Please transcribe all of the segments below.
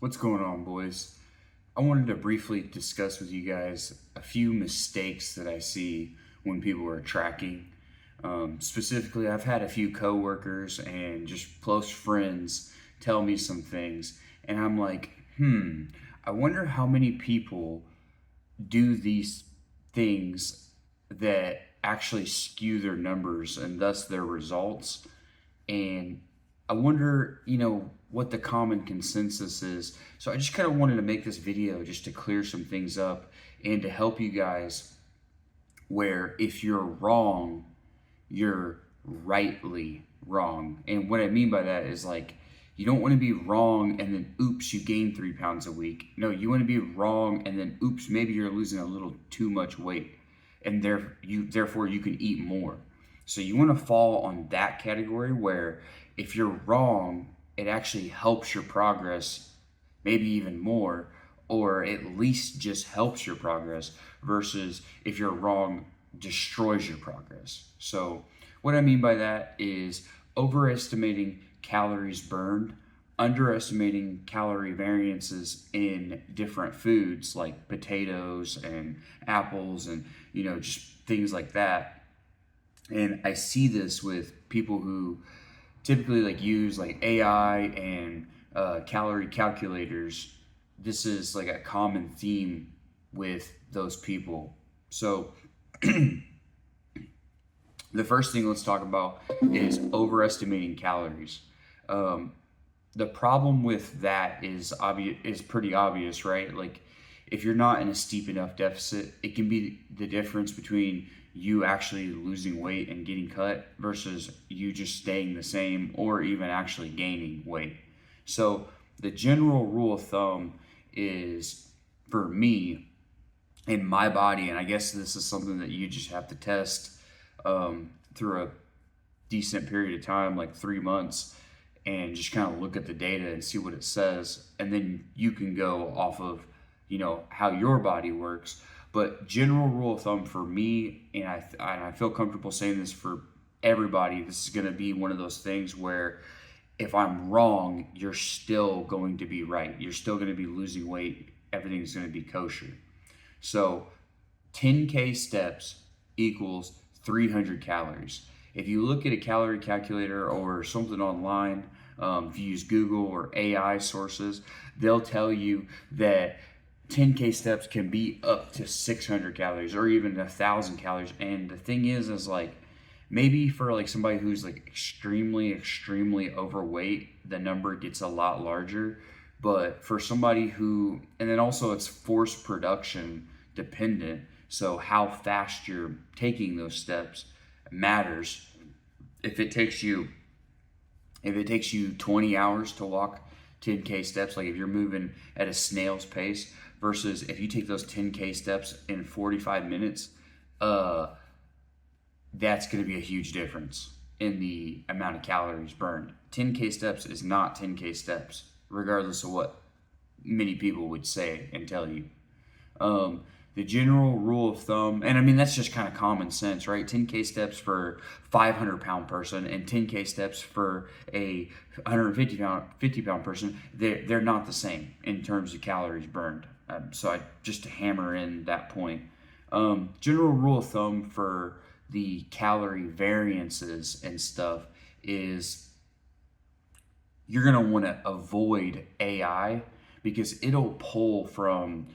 What's going on, boys? I wanted to briefly discuss with you guys a few mistakes that I see when people are tracking. Specifically, I've had a few coworkers and just close friends tell me some things, and I'm like, I wonder how many people do these things that actually skew their numbers and thus their results. And I wonder, what the common consensus is. So I just kind of wanted to make this video just to clear some things up and to help you guys where if you're wrong, you're rightly wrong. And what I mean by that is like, you don't want to be wrong and then oops, you gain 3 pounds a week. No, you want to be wrong and then oops, maybe you're losing a little too much weight and therefore you can eat more. So you want to fall on that category where if you're wrong, it actually helps your progress, maybe even more, or at least just helps your progress versus if you're wrong, destroys your progress. So what I mean by that is overestimating calories burned, underestimating calorie variances in different foods like potatoes and apples and just things like that. And I see this with people who typically like use like AI and calorie calculators. This is like a common theme with those people. So the first thing let's talk about is overestimating calories. The problem with that is pretty obvious, right? Like if you're not in a steep enough deficit, it can be the difference between you actually losing weight and getting cut versus you just staying the same or even actually gaining weight. So the general rule of thumb is for me in my body, and I guess this is something that you just have to test through a decent period of time, like 3 months, and just kind of look at the data and see what it says, and then you can go off of how your body works. But general rule of thumb for me, and I feel comfortable saying this for everybody, this is going to be one of those things where if I'm wrong, you're still going to be right. You're still going to be losing weight. Everything's going to be kosher. So 10K steps equals 300 calories. If you look at a calorie calculator or something online, if you use Google or AI sources, they'll tell you that 10K steps can be up to 600 calories or even 1,000 calories. And the thing is like maybe for like somebody who's like extremely overweight, the number gets a lot larger. But for somebody who, and then also it's force production dependent. So how fast you're taking those steps matters. If it takes you 20 hours to walk 10K steps, like if you're moving at a snail's pace versus if you take those 10K steps in 45 minutes, that's going to be a huge difference in the amount of calories burned. 10K steps is not 10K steps, regardless of what many people would say and tell you. The general rule of thumb, and I mean, that's just kind of common sense, right? 10K steps for 500-pound person and 10K steps for a 50-pound person, they're not the same in terms of calories burned. So just to hammer in that point. General rule of thumb for the calorie variances and stuff is you're going to want to avoid AI because it'll pull from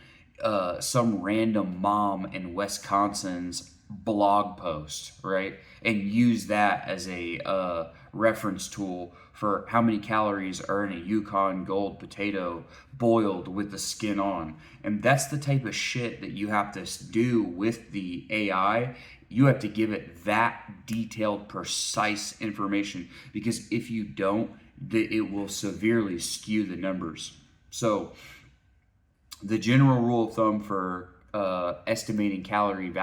some random mom in Wisconsin's blog post, right? And use that as a reference tool for how many calories are in a Yukon Gold potato boiled with the skin on. And that's the type of shit that you have to do with the AI. You have to give it that detailed, precise information because if you don't, it will severely skew the numbers. So the general rule of thumb for estimating caloric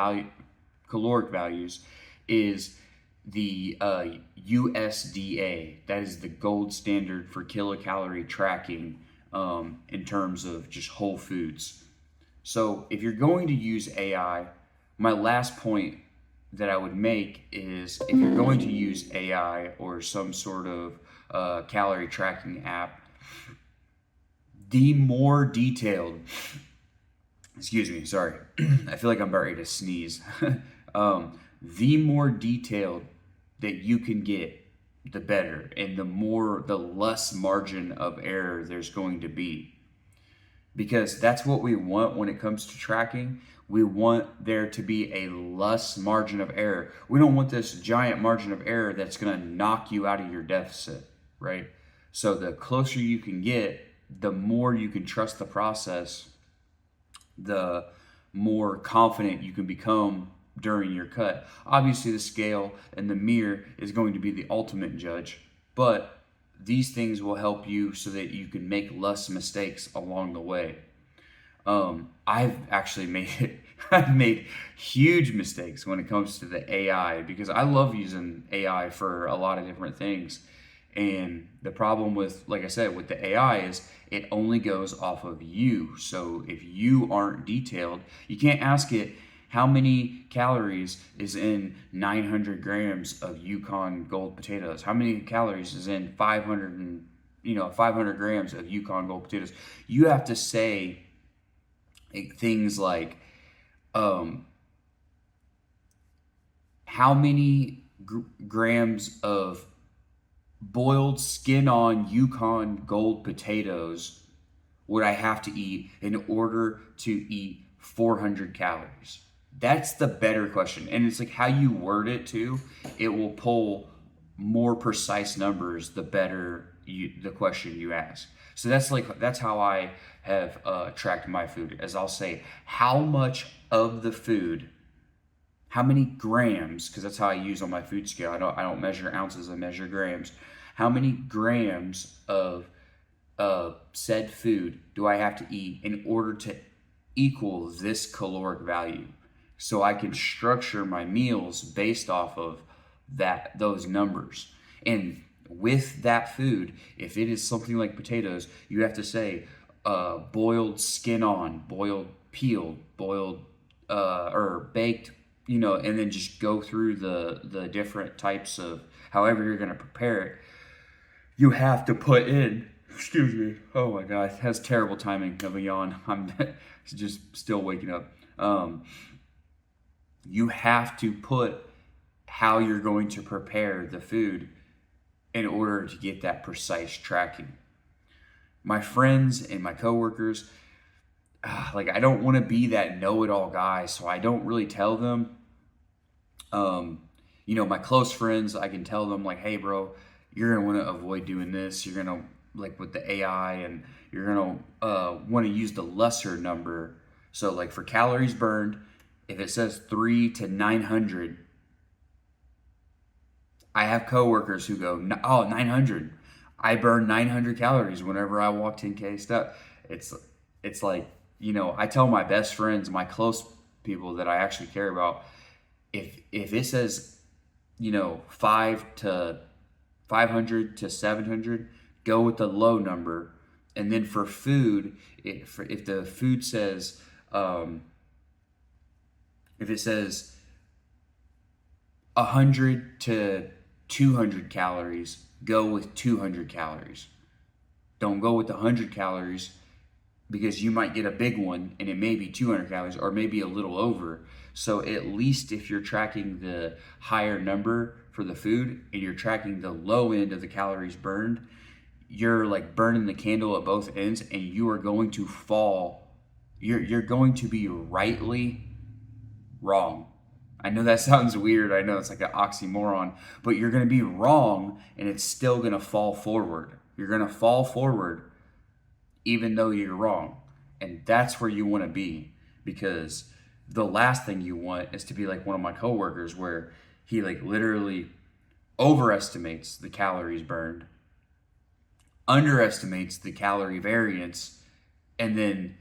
values is the USDA. That is the gold standard for kilocalorie tracking in terms of just whole foods. So if you're going to use AI, my last point that I would make is if you're going to use AI or some sort of calorie tracking app, the more detailed, excuse me, sorry, I feel like I'm about ready to sneeze. The more detailed that you can get, the better, and the less margin of error there's going to be. Because that's what we want when it comes to tracking. We want there to be a less margin of error. We don't want this giant margin of error that's going to knock you out of your deficit, right? So the closer you can get, the more you can trust the process, the more confident you can become during your cut. Obviously, the scale and the mirror is going to be the ultimate judge, but these things will help you so that you can make less mistakes along the way. I've actually I've made huge mistakes when it comes to the AI, because I love using AI for a lot of different things. And the problem with, like I said, with the AI is it only goes off of you. So if you aren't detailed, you can't ask it how many calories is in 900 grams of Yukon Gold potatoes. How many calories is in 500 grams of Yukon Gold potatoes. You have to say things like, how many grams of boiled skin-on Yukon Gold potatoes would I have to eat in order to eat 400 calories? That's the better question. And it's like how you word it too. It will pull more precise numbers the better the question you ask. So that's how I have tracked my food. As I'll say, how much of the food, how many grams, because that's how I use on my food scale. I don't measure ounces, I measure grams. How many grams of said food do I have to eat in order to equal this caloric value? So I can structure my meals based off of those numbers. And with that food, if it is something like potatoes, you have to say boiled skin on, boiled peeled, boiled or baked, and then just go through the different types of however you're going to prepare it. You have to put in, excuse me, oh my God, that's terrible timing of a yawn. I'm just still waking up. You have to put how you're going to prepare the food in order to get that precise tracking. My friends and my coworkers, I don't want to be that know-it-all guy, so I don't really tell them. My close friends, I can tell them like, hey bro, you're gonna want to avoid doing this. You're gonna, like with the AI, and you're gonna want to use the lesser number. So like for calories burned, if it says 3 to 900, I have coworkers who go, oh, 900. I burn 900 calories whenever I walk 10K step. It's like, I tell my best friends, my close people that I actually care about, if it says, 500 to 700, go with the low number. And then for food, if the food says, if it says 100 to 200 calories, go with 200 calories. Don't go with the 100 calories, because you might get a big one and it may be 200 calories or maybe a little over. So at least if you're tracking the higher number for the food and you're tracking the low end of the calories burned, you're like burning the candle at both ends, and you are going to fall. You're going to be rightly wrong. I know that sounds weird. I know it's like an oxymoron, but you're going to be wrong and it's still going to fall forward. You're going to fall forward even though you're wrong. And that's where you want to be, because the last thing you want is to be like one of my coworkers where he like literally overestimates the calories burned, underestimates the calorie variance, and then,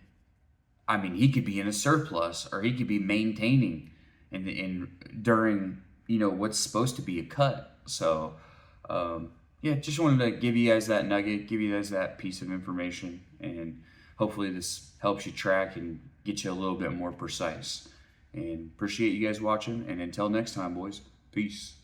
he could be in a surplus or he could be maintaining and during, what's supposed to be a cut. So, just wanted to give you guys that nugget, give you guys that piece of information, and hopefully this helps you track and get you a little bit more precise. And appreciate you guys watching, and until next time, boys, peace.